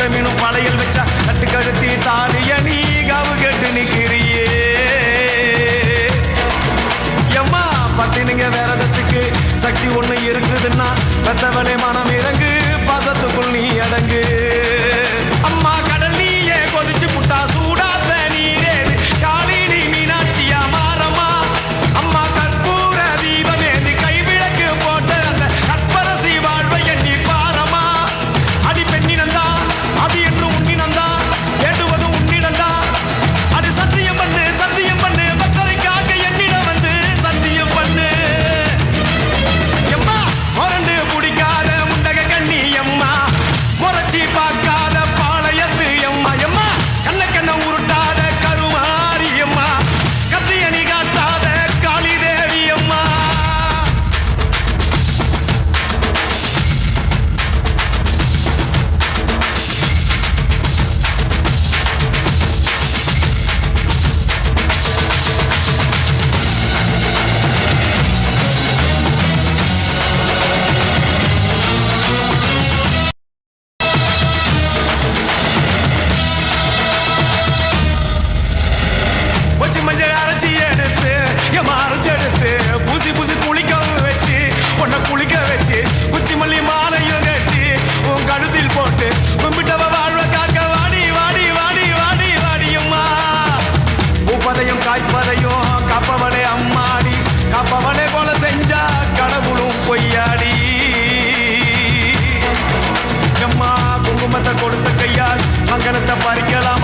சுட்ட மீனும் பழையல் வச்சா கட்டு கழுத்தி தாலிய நீ காவு கேட்டு நிக்கிறியே எம்மா பத்தினிங்க விரதத்துக்கு சக்தி ஒண்ணு இருக்குதுன்னா பெத்தவனே மனம் இறங்கு பாசத்துக்குள் நீ அடங்கு அம்மா கடல் நீயே கொதிச்சு புட்டா சூடாத நீரேது காலினி மீனாட்சியா மாறம்மா அம்மா கற்பூர தீபமேந்தி கை விளக்கு போட்ட அந்த கற்பரசி வாழ்வை எண்ணி பாரம்மா அடி பெண்ணினந்தா அது என்று உன்னினந்தா வேண்டுவது உன்னிடந்தா அது சத்தியம் பண்ணு பக்தரைக்காக என்னிடம் வந்து சத்தியம் பண்ணு எம்மா முரண்டு பிடிக்காத முண்டக கண்ணி எம்மா முறைச்சி பார்க்காத பாளையத்து எம்மா எம்மா கண்ண உருட்டாத கருமாரி எம்மா கத்தியணி காட்டாத காளி தேவி அம்மா வச்சு மஞ்சள் அரைச்சி எடுத்து எம்மா அரைச்செடுத்து பூசி குளிக்க வச்சு உன்னை குளிக்க வச்சு குச்சி மல்லி மாலையும் கட்டி உன் கழுத்தில் போட்டு கும்பிட்டவ வாழ்வ காக்க வாடி வாடி வாடி வாடி வாடியம்மா பூப்பதையும் காய்ப்பதையும் காப்பவளே அம்மாடி காப்பவளே போல செஞ்சா கடவுளும் பொய்யாடி எம்மா குங்குமத்தை கொடுத்த கையால் மங்களத்தை பறிக்கலாம்